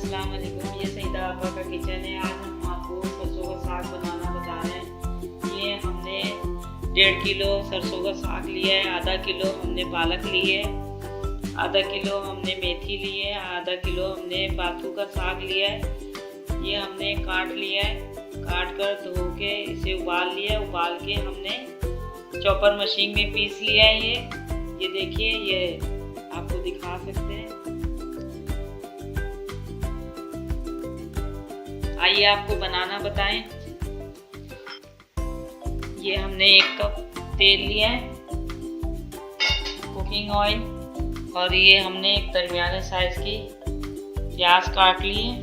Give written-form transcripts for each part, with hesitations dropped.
अस्सलाम वालेकुम। ये सईदा आपा का किचन है। आज हम आपको सरसों का साग बनाना बता रहे हैं। ये हमने 1.5 किलो सरसों का साग लिया है, आधा किलो हमने पालक ली है, आधा किलो हमने मेथी ली है, आधा किलो हमने बाथू का साग लिया है। ये हमने काट लिया है, काट कर धो के इसे उबाल लिया है। उबाल के हमने चॉपर मशीन में पीस लिया है। ये देखिए, ये आपको दिखा सकते हैं। आइए आपको बनाना बताएं। ये हमने 1 कप तेल लिया है, कुकिंग ऑयल, और ये हमने एक दरमियाने साइज की प्याज काट ली है।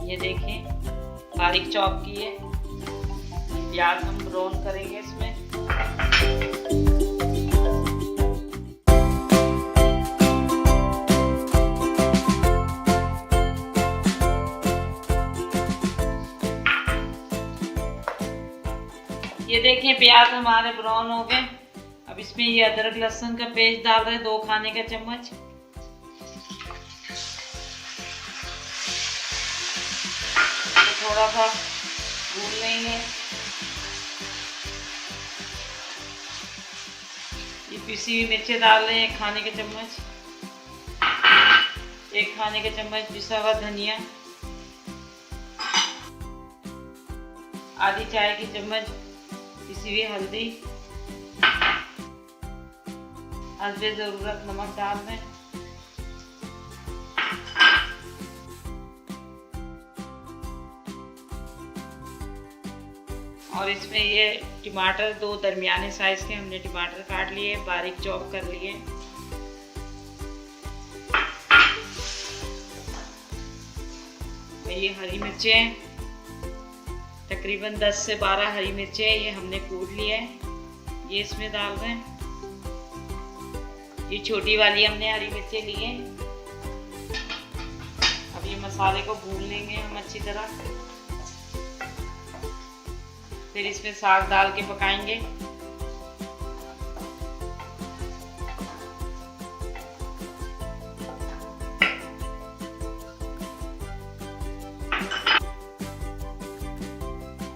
ये देखें, बारीक चॉप की है। प्याज हम ब्राउन करेंगे इसमें। ये देखिए, प्याज हमारे ब्राउन हो गए। अब इसमें ये अदरक लहसुन का पेस्ट डाल रहे हैं, 2 खाने का चम्मच। तो थोड़ा सा भून लेंगे। ये पिसी हुई मिर्चें डाल रहे हैं, 1 खाने के चम्मच। 1 खाने के चम्मच पिसा हुआ धनिया, आधी चाय की चम्मच पिसी हुई हल्दी, हस्बे ज़रूरत नमक डाल दें। और इसमें ये टमाटर, 2 दरमियाने साइज के हमने टमाटर काट लिए, बारीक चॉप कर लिए। ये हरी मिर्चें, तकरीबन 10 से 12 हरी मिर्चें, ये हमने कूट लिया है। ये इसमें डाल दें। ये छोटी वाली हमने हरी मिर्चें ली हैं। अब ये मसाले को भून लेंगे हम अच्छी तरह। फिर इसमें साग डाल के पकाएंगे।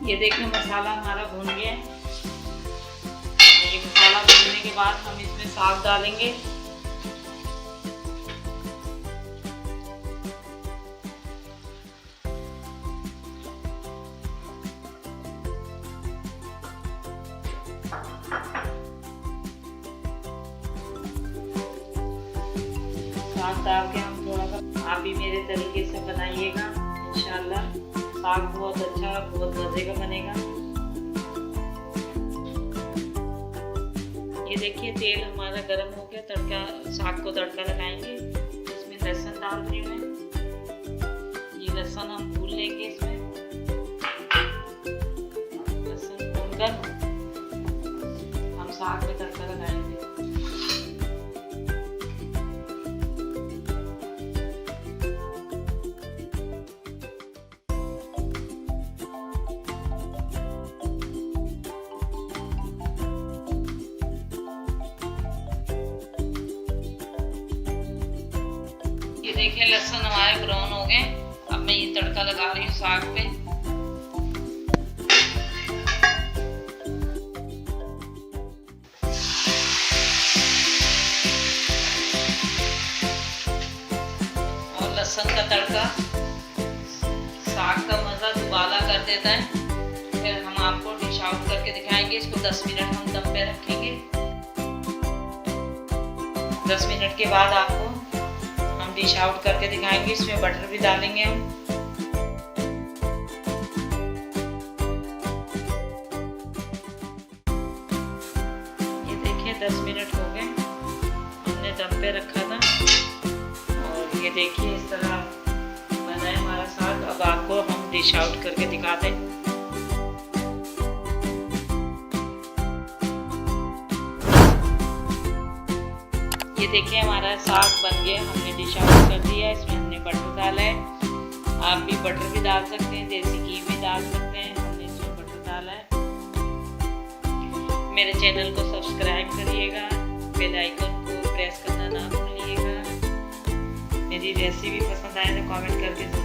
ये देखिए, मसाला हमारा भून गया है। ये मसाला भूनने के बाद हम इसमें साग डालेंगे। साग डाल के हम थोड़ा सा, आप भी मेरे तरीके से बनाइएगा, इंशाल्लाह साग बहुत अच्छा, बहुत मज़े का बनेगा। ये देखिए, तेल हमारा गर्म हो गया। तड़का, साग को तड़का लगाएंगे। इसमें लहसुन डाल रही हूँ मैं। ये लहसुन हम भून लेंगे। इसमें लहसुन भूनकर हम साग में तड़का लगाएंगे। ये देखिए, लहसुन हमारे ब्राउन हो गए। अब मैं ये तड़का लगा रही हूँ साग पे। और लहसुन का तड़का साग का मज़ा दुबाला कर देता है। फिर हम आपको डिश आउट करके दिखाएंगे। इसको 10 मिनट हम दम पे रखेंगे। 10 मिनट के बाद आपको डिश आउट करके दिखाएंगे। इसमें बटर भी डालेंगे हम। ये देखिए, 10 मिनट हो गए, हमने दम पे रखा था। और ये देखिए, इस तरह बना है हमारा साग। अब आपको हम डिश आउट करके दिखाते हैं। ये देखिए, हमारा साग बन गया। हमने डिश आउट कर दिया। इसमें हमने बटर डाला है। आप भी बटर भी डाल सकते हैं, देसी घी भी डाल सकते हैं। हमने इसमें बटर डाला है। मेरे चैनल को सब्सक्राइब करिएगा, बेल आइकन को प्रेस करना ना भूलिएगा। मेरी रेसिपी पसंद आए तो कमेंट करके